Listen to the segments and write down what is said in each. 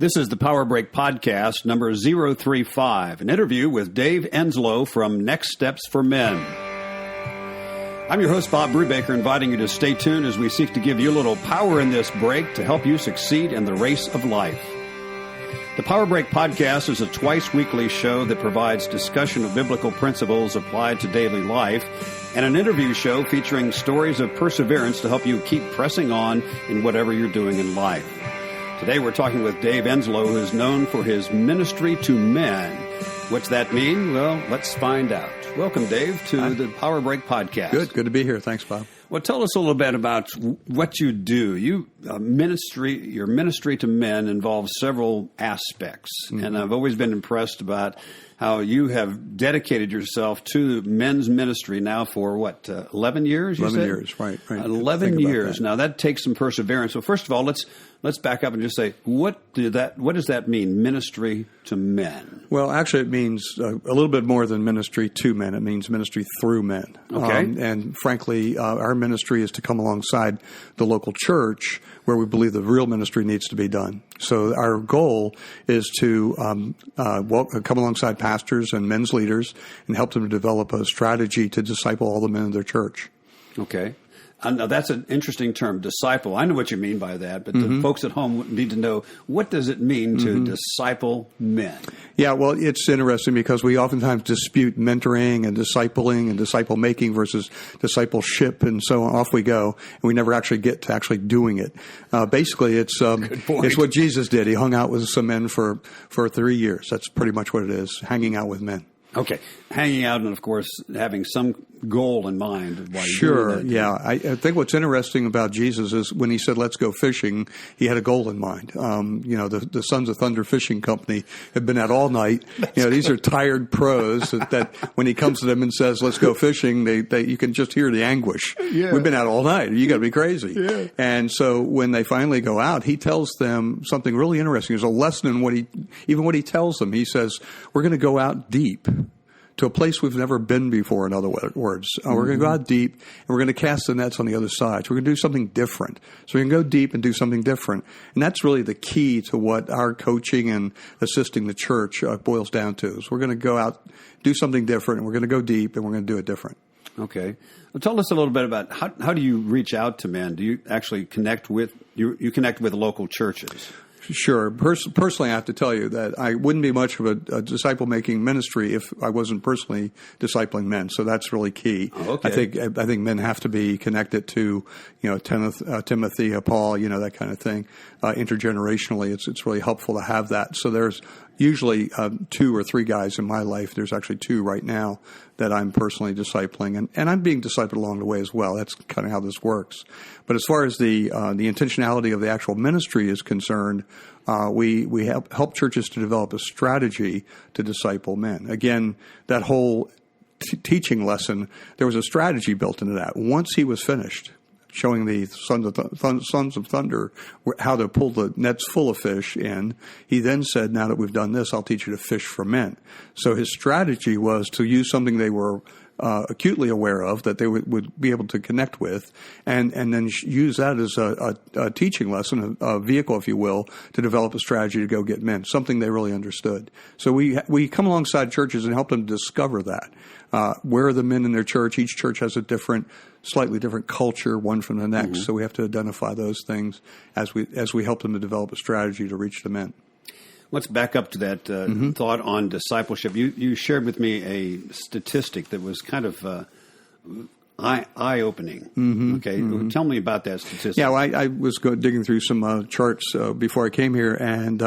This is the Power Break Podcast, number 035, an interview with Dave Enslow from Next Steps for Men. I'm your host, Bob Brubaker, inviting you to stay tuned as we seek to give you a little power in this break to help you succeed in the race of life. The Power Break Podcast is a twice-weekly show that provides discussion of biblical principles applied to daily life and an interview show featuring stories of perseverance to help you keep pressing on in whatever you're doing in life. Today we're talking with Dave Enslow, who is known for his ministry to men. What's that mean? Well, let's find out. Welcome, Dave, to the Power Break Podcast. Good to be here. Thanks, Bob. Well, tell us a little bit about what you do. Your ministry to men involves several aspects, and I've always been impressed about how you have dedicated yourself to men's ministry now for, 11 years, you 11 said? years, right. 11 years. Now, that takes some perseverance. So first of all, let's back up and just say, what does that mean, ministry to men? Well, actually, it means a little bit more than ministry to men. It means ministry through men. Okay. And frankly, our ministry is to come alongside the local church where we believe the real ministry needs to be done. So our goal is to come alongside pastors and men's leaders and help them to develop a strategy to disciple all the men in their church. Okay. Now, that's an interesting term, disciple. I know what you mean by that, but the folks at home need to know, what does it mean to disciple men? Yeah, well, it's interesting because we oftentimes dispute mentoring and discipling and disciple making versus discipleship, and so off we go, and we never actually get to actually doing it. Basically, it's what Jesus did. He hung out with some men for 3 years. That's pretty much what it is, hanging out with men. Okay. Hanging out and, of course, having some goal in mind while you're doing that. Yeah. I think what's interesting about Jesus is when he said, let's go fishing, he had a goal in mind. The Sons of Thunder Fishing Company have been out all night. These are tired pros that when he comes to them and says, let's go fishing, you can just hear the anguish. Yeah. We've been out all night. You got to be crazy. Yeah. And so when they finally go out, he tells them something really interesting. There's a lesson in what he tells them. He says, we're going to go out deep to a place we've never been before, in other words. We're going to go out deep, and we're going to cast the nets on the other side. So we're going to do something different. So we can go deep and do something different. And that's really the key to what our coaching and assisting the church boils down to. Is we're going to go out, do something different, and we're going to go deep, and we're going to do it different. Okay. Well, tell us a little bit about how do you reach out to men? Do you actually connect with you connect with local churches? Sure. Personally, I have to tell you that I wouldn't be much of a disciple-making ministry if I wasn't personally discipling men. So that's really key. Oh, okay. I think men have to be connected to, Timothy, Paul, that kind of thing. Intergenerationally, it's really helpful to have that. So there's usually 2 or 3 guys in my life. There's actually 2 right now that I'm personally discipling, and I'm being discipled along the way as well. That's kind of how this works. But as far as the intentionality of the actual ministry is concerned, we help churches to develop a strategy to disciple men. Again, that whole teaching lesson, there was a strategy built into that. Once he was finished showing the Sons of Thunder how to pull the nets full of fish in, he then said, now that we've done this, I'll teach you to fish for men. So his strategy was to use something they were acutely aware of, that they would be able to connect with, and then use that as a teaching lesson, a vehicle, if you will, to develop a strategy to go get men, something they really understood. So we come alongside churches and help them discover that. Where are the men in their church? Each church has a slightly different culture, one from the next. Mm-hmm. So we have to identify those things as we help them to develop a strategy to reach the men. Let's back up to that thought on discipleship. You shared with me a statistic that was kind of eye-opening. Mm-hmm. Okay, tell me about that statistic. Yeah, well, I was digging through some charts before I came here, and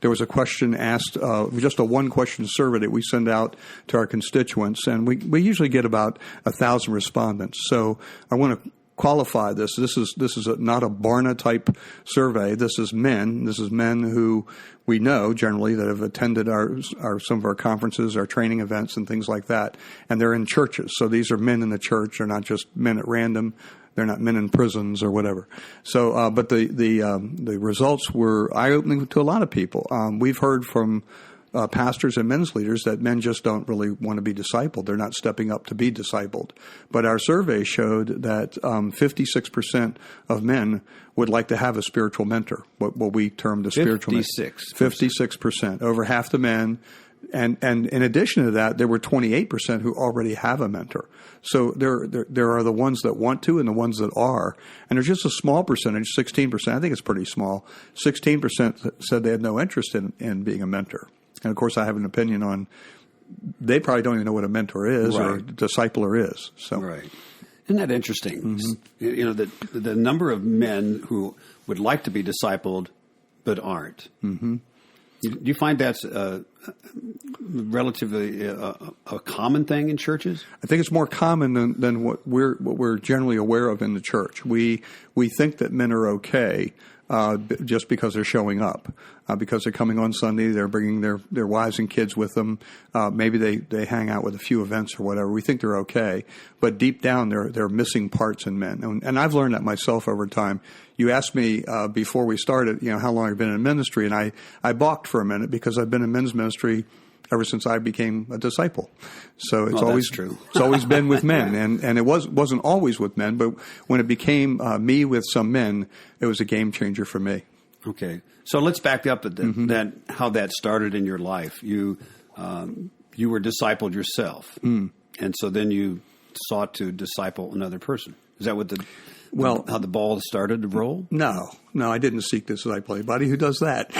there was a question asked, just a one-question survey that we send out to our constituents, and we usually get about 1,000 respondents. So I want to qualify this. This is not a Barna type survey. This is men. This is men who we know generally that have attended some of our conferences, our training events, and things like that. And they're in churches. So these are men in the church. They're not just men at random. They're not men in prisons or whatever. So, but the results were eye-opening to a lot of people. We've heard from pastors and men's leaders that men just don't really want to be discipled. They're not stepping up to be discipled. But our survey showed that 56% of men would like to have a spiritual mentor, what we termed a spiritual mentor. 56%. Over half the men. And in addition to that, there were 28% who already have a mentor. So there are the ones that want to and the ones that are. And there's just a small percentage, 16%. I think it's pretty small. 16% said they had no interest in being a mentor. And, of course, I have an opinion on they probably don't even know what a mentor is or a discipler is. So. Right. Isn't that interesting? Mm-hmm. You know, the number of men who would like to be discipled but aren't. Mm-hmm. Do you find that's relatively a common thing in churches? I think it's more common than what we're generally aware of in the church. We think that men are okay just because they're showing up, because they're coming on Sunday, they're bringing their wives and kids with them. Maybe they hang out with a few events or whatever. We think they're okay, but deep down they're missing parts in men. And I've learned that myself over time. You asked me before we started, how long I've been in ministry, and I balked for a minute because I've been in men's ministry ever since I became a disciple. So it's always true. It's always been with men, and it wasn't always with men, but when it became me with some men, it was a game changer for me. Okay, so let's back up at that how that started in your life. You were discipled yourself, and so then you sought to disciple another person. Is that what how the ball started to roll? No, I didn't seek to disciple anybody. Who does that?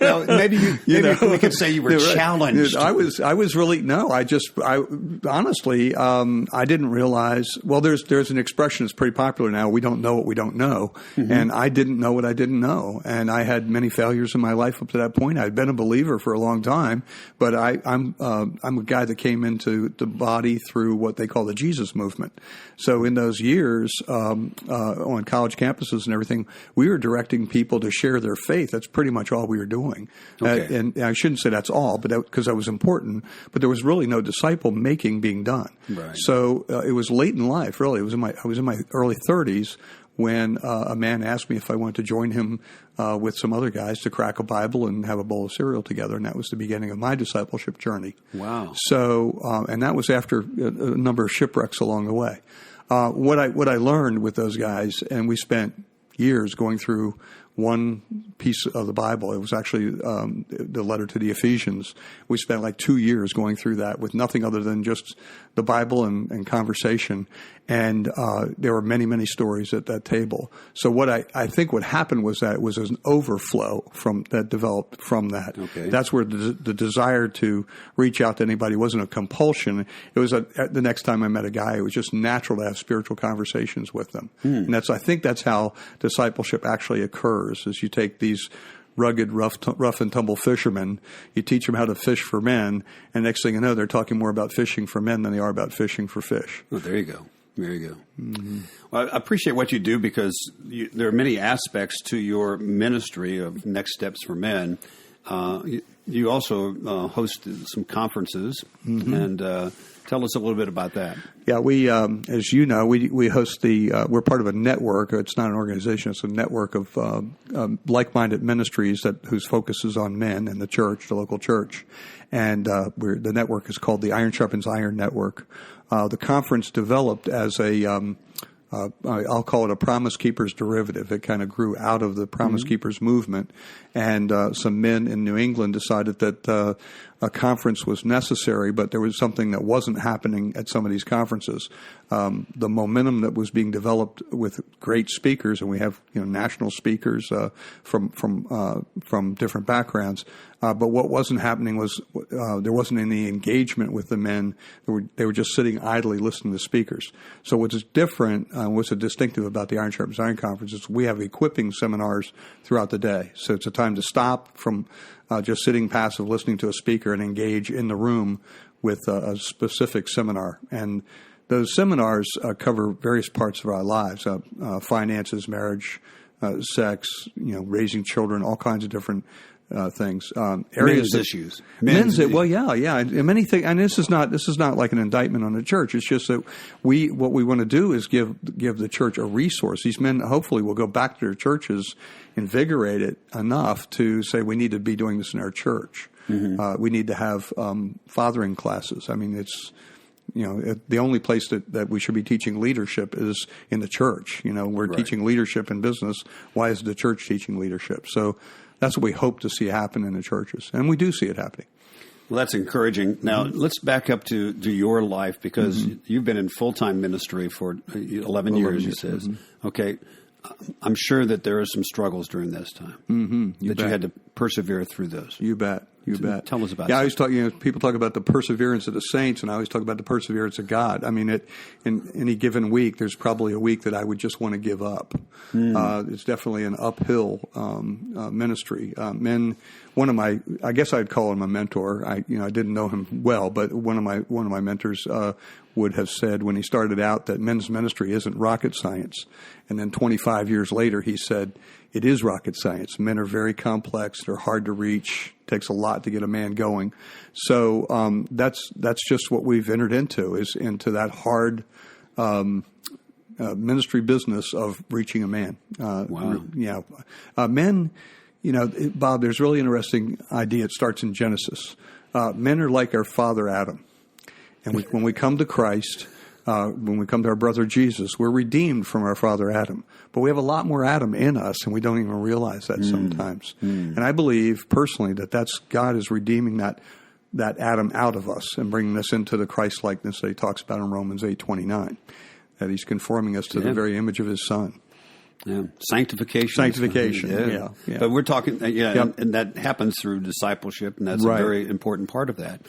well, maybe we could say you were challenged. I was really honestly, I didn't realize. Well, there's an expression that's pretty popular now. We don't know what we don't know, and I didn't know what I didn't know, and I had many failures in my life up to that point. I'd been a believer for a long time, but I'm a guy that came into the body through what they call the Jesus movement. So in those years on college campuses and everything, we were directing people to share their faith. That's pretty much all we were doing. Okay. And I shouldn't say that's all, but because that was important. But there was really no disciple making being done. Right. So it was late in life, really. I was in my early 30s when a man asked me if I wanted to join him with some other guys to crack a Bible and have a bowl of cereal together, and that was the beginning of my discipleship journey. Wow. So, and that was after a number of shipwrecks along the way. What I learned with those guys, and we spent years going through one piece of the Bible. It was actually the letter to the Ephesians. We spent like 2 years going through that with nothing other than just the Bible and conversation. And there were many, many stories at that table. So what I think what happened was that it was an overflow that developed from that. Okay. That's where the desire to reach out to anybody wasn't a compulsion. It was the next time I met a guy, it was just natural to have spiritual conversations with them. And I think that's how discipleship actually occurs, is you take these rugged, rough and tumble fishermen, you teach them how to fish for men, and next thing you know, they're talking more about fishing for men than they are about fishing for fish. Oh, there you go. There you go. Mm-hmm. Well, I appreciate what you do because there are many aspects to your ministry of Next Steps for Men. You also host some conferences, and tell us a little bit about that. Yeah, we, as you know, we host we're part of a network. It's not an organization; it's a network of like-minded ministries whose focus is on men and the church, the local church. And the network is called the Iron Sharpens Iron Network. The conference developed as I'll call it a Promise Keepers derivative. It kind of grew out of the Promise Keepers movement, and some men in New England decided that a conference was necessary, but there was something that wasn't happening at some of these conferences. The momentum that was being developed with great speakers, and we have national speakers from different backgrounds. But what wasn't happening was there wasn't any engagement with the men. They were just sitting idly listening to speakers. So what's different, what's distinctive about the Iron Sharpens Iron Conference is we have equipping seminars throughout the day. So it's a time to stop from just sitting passive, listening to a speaker, and engage in the room with a specific seminar. And those seminars cover various parts of our lives: finances, marriage, sex, raising children, all kinds of different things. Men's issues. Well, yeah. And many things. And this is not like an indictment on the church. It's just that what we want to do is give the church a resource. These men hopefully will go back to their churches invigorated enough to say we need to be doing this in our church. We need to have fathering classes. I mean, it's, the only place that we should be teaching leadership is in the church. We're teaching leadership in business. Why is the church teaching leadership? So that's what we hope to see happen in the churches. And we do see it happening. Well, that's encouraging. Now, let's back up to your life, because you've been in full-time ministry for 11 years, you says. Okay. I'm sure that there are some struggles during this time you had to persevere through those. You bet. Tell us about that. Yeah, I always talk. People talk about the perseverance of the saints, and I always talk about the perseverance of God. I mean, in any given week, there's probably a week that I would just want to give up. It's definitely an uphill ministry. I guess I'd call him a mentor. I didn't know him well, but one of my mentors would have said when he started out that men's ministry isn't rocket science. And then 25 years later, he said, it is rocket science. Men are very complex. They're hard to reach. It takes a lot to get a man going. So that's just what we've entered into, is into that hard ministry business of reaching a man. Wow. Men, Bob, there's a really interesting idea. It starts in Genesis. Men are like our father Adam. And when we come to Christ, when we come to our brother Jesus, we're redeemed from our father Adam. But we have a lot more Adam in us, and we don't even realize that sometimes. And I believe personally that God is redeeming that Adam out of us and bringing us into the Christ-likeness that he talks about in Romans 8:29, that he's conforming us to the very image of his Son. Yeah, sanctification. Yeah. But we're talking, and that happens through discipleship, and that's a very important part of that.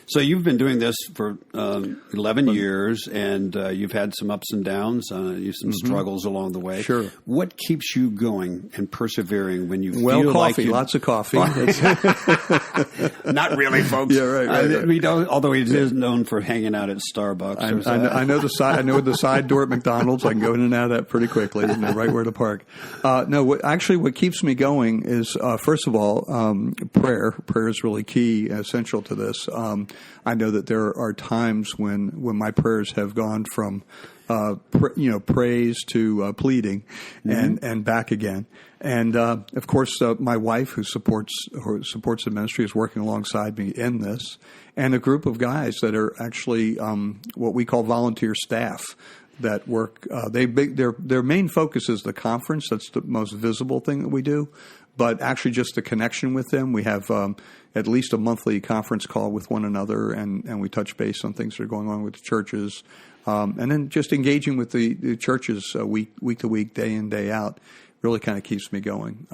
So you've been doing this for 11 years, and you've had some ups and downs, some struggles along the way. Sure. What keeps you going and persevering when you feel coffee, like lots of coffee. Not really, folks. Yeah, right. We don't, although he is known for hanging out at Starbucks. I know the side door at McDonald's. I can go in and out of that pretty quickly. I know right where to park. What keeps me going is first of all prayer. Prayer is really key, essential to this. I know that there are times when my prayers have gone from praise to pleading and back again. And of course, my wife, who supports the ministry, is working alongside me in this, and a group of guys that are actually what we call volunteer staff that work. Their main focus is the conference. That's the most visible thing that we do. But actually just the connection with them. We have at least a monthly conference call with one another, and we touch base on things that are going on with the churches. And then just engaging with the churches week to week, day in, day out, really kind of keeps me going.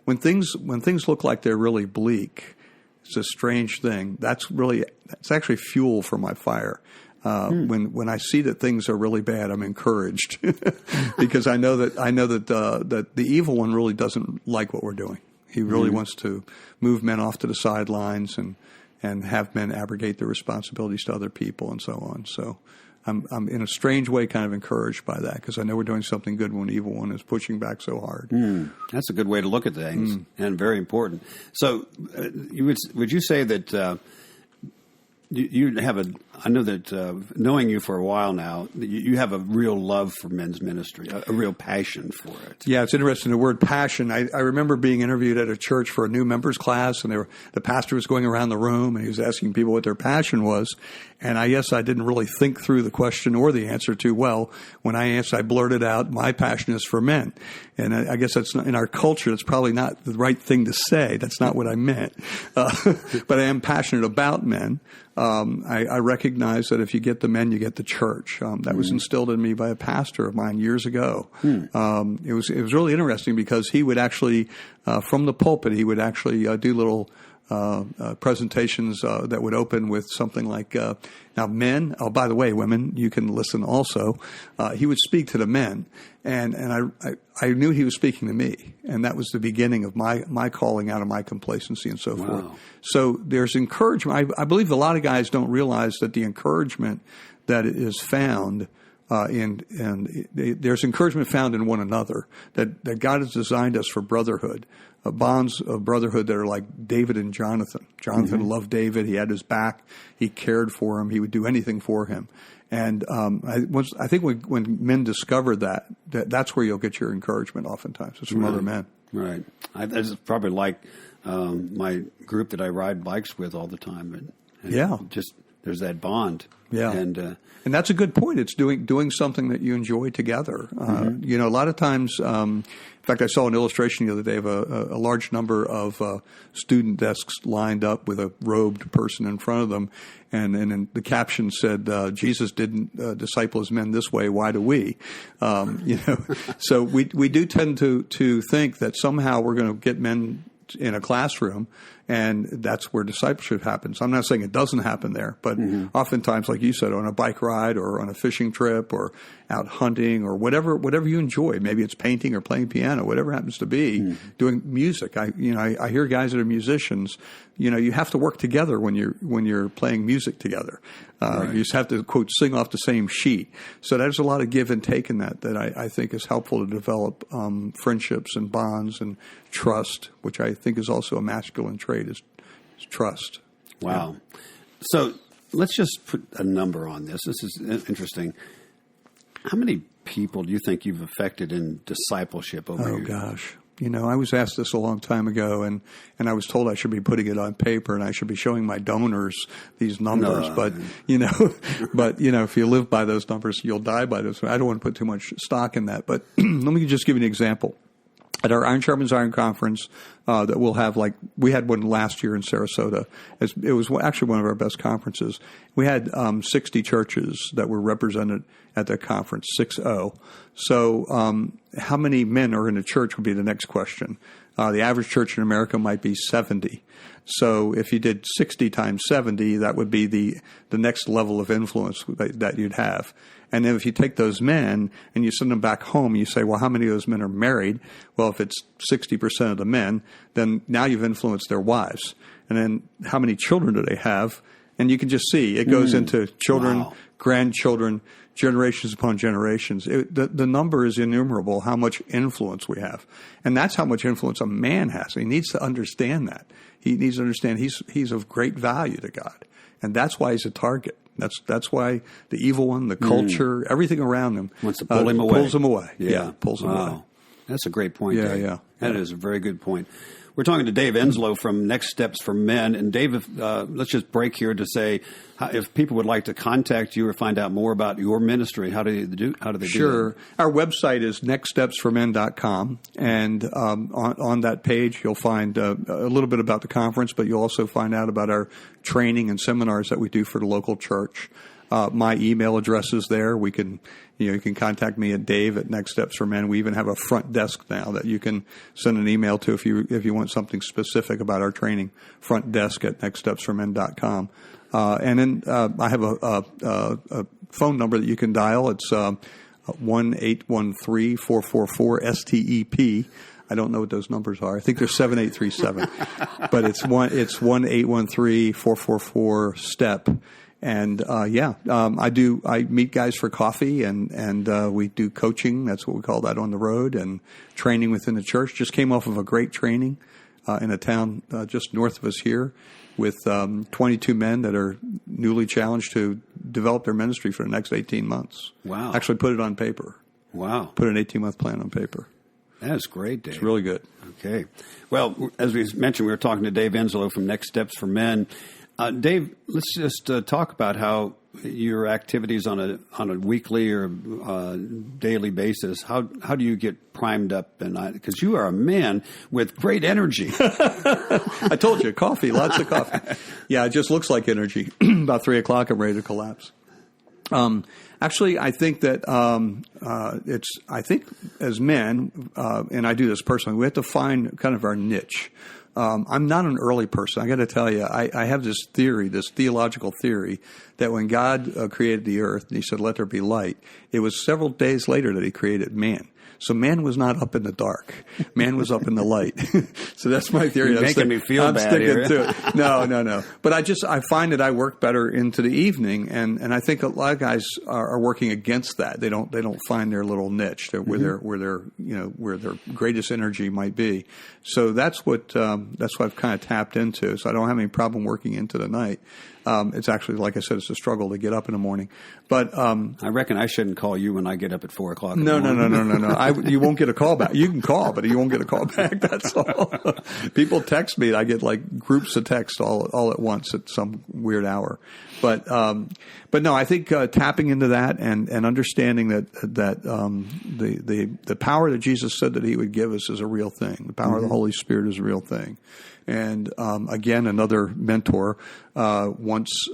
When things look like they're really bleak, it's a strange thing. That's actually fuel for my fire. When I see that things are really bad, I'm encouraged because I know that the evil one really doesn't like what we're doing. He really wants to move men off to the sidelines and have men abrogate their responsibilities to other people and so on. So I'm in a strange way kind of encouraged by that, because I know we're doing something good when the evil one is pushing back so hard. That's a good way to look at things, and very important. So would you say that you have I know that knowing you for a while now, you have a real love for men's ministry, a real passion for it. Yeah, it's interesting, the word passion. I remember being interviewed at a church for a new members class, and the pastor was going around the room, and he was asking people what their passion was. And I guess I didn't really think through the question or the answer too well. When I answered, I blurted out, my passion is for men. And I guess that's not, in our culture, it's probably not the right thing to say. That's not what I meant. But I am passionate about men. I recognize that if you get the men, you get the church. That was instilled in me by a pastor of mine years ago. It was really interesting because he would actually, from the pulpit, he would actually do little presentations that would open with something like, now men, oh, by the way, women, you can listen also. He would speak to the men, and I knew he was speaking to me, and that was the beginning of my calling out of my complacency and so forth. So there's encouragement. I believe a lot of guys don't realize that the encouragement that is found there's encouragement found in one another, that God has designed us for brotherhood. Bonds of brotherhood that are like David and Jonathan. Jonathan loved David. He had his back. He cared for him. He would do anything for him. And I think when men discover that's where you'll get your encouragement oftentimes. It's from other men. Right. It's probably like my group that I ride bikes with all the time. And just there's that bond. Yeah. And that's a good point. It's doing something that you enjoy together. You know, a lot of times, in fact, I saw an illustration the other day of a large number of student desks lined up with a robed person in front of them. And the caption said, Jesus didn't disciple his men this way. Why do we? You know, so we do tend to think that somehow we're going to get men in a classroom, and that's where discipleship happens. I'm not saying it doesn't happen there, but oftentimes, like you said, on a bike ride or on a fishing trip or out hunting or whatever you enjoy, maybe it's painting or playing piano, whatever it happens to be, doing music. I hear guys that are musicians. You know, you have to work together when you're playing music together. Right. You just have to, quote, sing off the same sheet. So there's a lot of give and take in that I think is helpful to develop friendships and bonds and trust, which I think is also a masculine trait, is trust. Wow. Yeah. So let's just put a number on this. This is interesting. How many people do you think you've affected in discipleship over years? Oh, gosh. You know, I was asked this a long time ago, and I was told I should be putting it on paper and I should be showing my donors these numbers. But if you live by those numbers, you'll die by those. I don't want to put too much stock in that. But let me just give you an example. At our Iron Sharpens Iron conference that we'll have, like we had one last year in Sarasota. It was actually one of our best conferences. We had 60 churches that were represented at that conference, 60. So how many men are in a church would be the next question. The average church in America might be 70. So if you did 60 times 70, that would be the next level of influence that you'd have. And then if you take those men and you send them back home, you say, well, how many of those men are married? Well, if it's 60% of the men, then now you've influenced their wives. And then how many children do they have? And you can just see it goes into children, grandchildren, generations upon generations. The number is innumerable how much influence we have. And that's how much influence a man has. He needs to understand that. He needs to understand he's of great value to God. And that's why he's a target. That's why the evil one, the culture, everything around him wants to pull him away. Pulls him away. Yeah, pulls him away. That's a great point, Dave. That is a very good point. We're talking to Dave Enslow from Next Steps for Men. And Dave, let's just break here to say, if people would like to contact you or find out more about your ministry, how do they do that? Sure. Our website is nextstepsformen.com. And on that page, you'll find a little bit about the conference, but you'll also find out about our training and seminars that we do for the local church. My email address is there. You can contact me at Dave at Next Steps for Men. We even have a front desk now that you can send an email to if you want something specific about our training. Front desk at nextstepsformen.com. And then I have a phone number that you can dial. It's 1-813-444-STEP. I don't know what those numbers are. I think they're 7837, but it's 1-813-444-STEP. And I meet guys for coffee and we do coaching. That's what we call that on the road, and training within the church. Just came off of a great training in a town just north of us here with 22 men that are newly challenged to develop their ministry for the next 18 months. Wow. Actually put it on paper. Wow. Put an 18-month plan on paper. That is great, Dave. It's really good. Okay. Well, as we mentioned, we were talking to Dave Enslow from Next Steps for Men. Dave, let's just talk about how your activities on a weekly or daily basis. How do you get primed up? And because you are a man with great energy. I told you, coffee, lots of coffee. Yeah, it just looks like energy. About 3:00, I'm ready to collapse. Actually, I think that I think as men, and I do this personally, we have to find kind of our niche. I'm not an early person. I got to tell you, I have this theory, this theological theory, that when God created the earth and he said, let there be light, it was several days later that he created man. So man was not up in the dark. Man was up in the light. So that's my theory. You're making me feel bad sticking here. to it. No. But I find that I work better into the evening, and I think a lot of guys are working against that. They don't find their little niche where their greatest energy might be. So that's what I've kind of tapped into. So I don't have any problem working into the night. It's actually, like I said, it's a struggle to get up in the morning. But I reckon I shouldn't call you when I get up at 4 o'clock. No. You won't get a call back. You can call, but you won't get a call back. That's all. People text me, and I get like groups of text all at once at some weird hour. But no, I think tapping into that and understanding that the power that Jesus said that He would give us is a real thing. The power of the Holy Spirit is a real thing. And again, another mentor once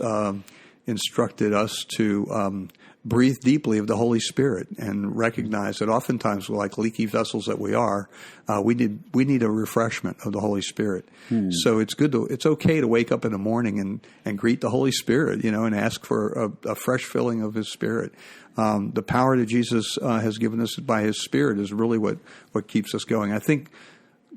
instructed us to breathe deeply of the Holy Spirit and recognize that oftentimes, like leaky vessels that we are, we need a refreshment of the Holy Spirit. So it's okay to wake up in the morning and greet the Holy Spirit, and ask for a fresh filling of His Spirit. The power that Jesus has given us by His Spirit is really what keeps us going. I think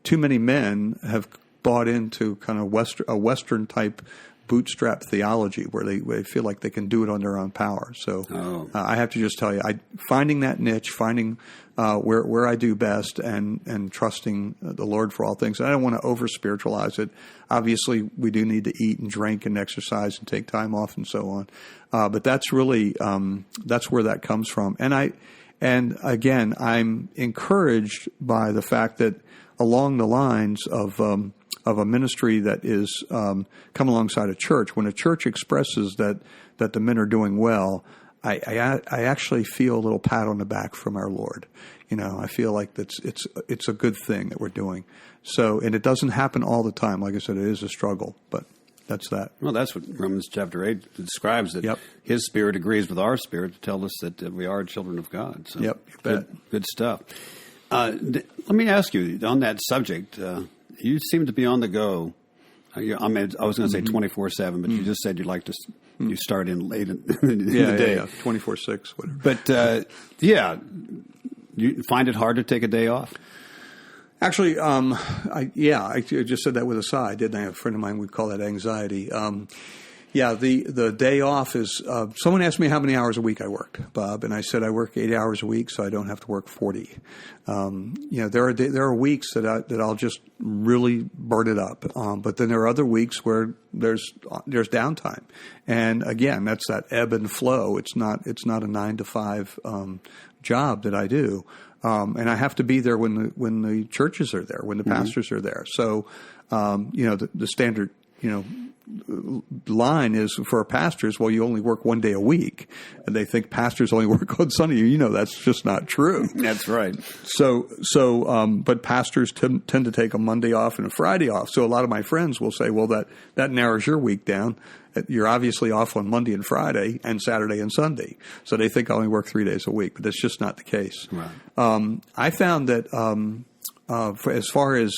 too many men have bought into kind of a Western type bootstrap theology where they feel like they can do it on their own power. So I have to just tell you, finding that niche, finding where I do best, and trusting the Lord for all things. And I don't want to over spiritualize it. Obviously, we do need to eat and drink and exercise and take time off and so on. But that's really that's where that comes from. And again, I'm encouraged by the fact that along the lines of a ministry that is come alongside a church, when a church expresses that the men are doing well, I actually feel a little pat on the back from our Lord. I feel like it's a good thing that we're doing. So, and it doesn't happen all the time. Like I said, it is a struggle, but that's that. Well, that's what Romans chapter 8 describes, that His Spirit agrees with our spirit to tell us that we are children of God. So good stuff. Let me ask you on that subject. You seem to be on the go. I was going to say 24/7, but you just said you start in late in the day. 24/6, whatever. But you find it hard to take a day off? Actually, I just said that with a sigh, didn't I? A friend of mine would call that anxiety. The day off is, someone asked me how many hours a week I worked, Bob, and I said I work 8 hours a week, so I don't have to work 40. There are weeks that I'll just really burn it up, but then there are other weeks where there's downtime, and again, that's that ebb and flow. It's not a 9 to 5 job that I do, and I have to be there when the churches are there, when the pastors are there. So, the standard, line is for pastors, well, you only work one day a week, and they think pastors only work on Sunday. That's just not true. That's right. But pastors tend to take a Monday off and a Friday off. So a lot of my friends will say, well, that narrows your week down. You're obviously off on Monday and Friday and Saturday and Sunday. So they think I only work 3 days a week, but that's just not the case. Right. I found that as far as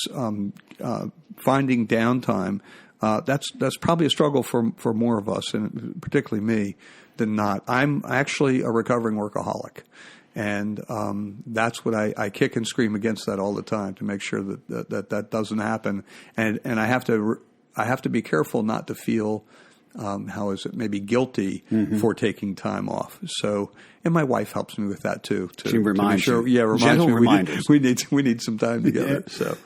finding downtime, that's probably a struggle for more of us, and particularly me, than not. I'm actually a recovering workaholic, and that's what I kick and scream against that all the time to make sure that doesn't happen. And I have to be careful not to feel maybe guilty for taking time off. So, and my wife helps me with that too. She reminds you. Reminds me. Reminders. We need some time together. So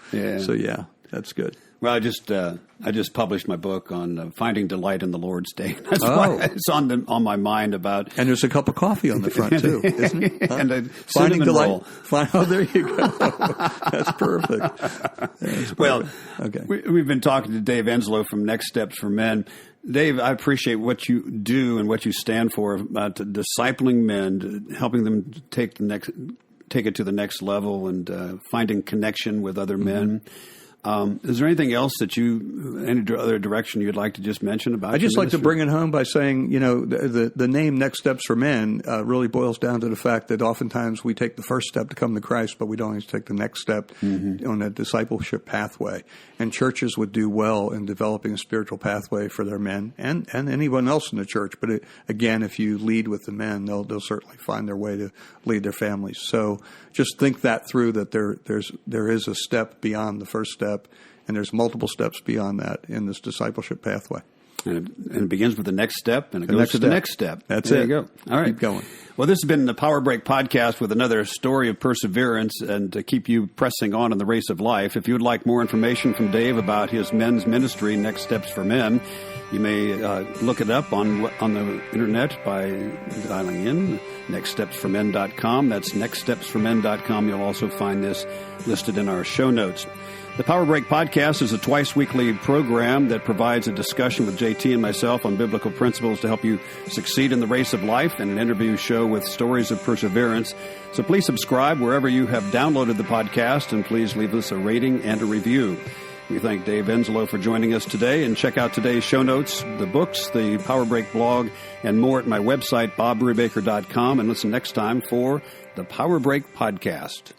that's good. Well, I just published my book on finding delight in the Lord's Day. That's why it's on my mind about. And there's a cup of coffee on the front too, isn't it? Huh? And a finding delight. Roll. There you go. That's perfect. Well, okay. We've been talking to Dave Enslow from Next Steps for Men. Dave, I appreciate what you do and what you stand for about discipling men, helping them take it to the next level, and finding connection with other men. Is there anything else any other direction you'd like to just mention about? I just like to bring it home by saying, the name Next Steps for Men really boils down to the fact that oftentimes we take the first step to come to Christ, but we don't always take the next step on a discipleship pathway. And churches would do well in developing a spiritual pathway for their men and anyone else in the church. But again, if you lead with the men, they'll certainly find their way to lead their families. So just think that through, that there is a step beyond the first step, and there's multiple steps beyond that in this discipleship pathway. And it begins with the next step, and it goes to the next step. That's there it. There you go. All right. Keep going. Well, this has been the Power Break Podcast with another story of perseverance and to keep you pressing on in the race of life. If you would like more information from Dave about his men's ministry, Next Steps for Men, you may look it up on the internet by dialing in nextstepsformen.com. That's nextstepsformen.com. You'll also find this listed in our show notes. The Power Break Podcast is a twice-weekly program that provides a discussion with JT and myself on biblical principles to help you succeed in the race of life, and an interview show with stories of perseverance. So please subscribe wherever you have downloaded the podcast, and please leave us a rating and a review. We thank Dave Enslow for joining us today, and check out today's show notes, the books, the Power Break blog, and more at my website, bobbrubaker.com, and listen next time for the Power Break Podcast.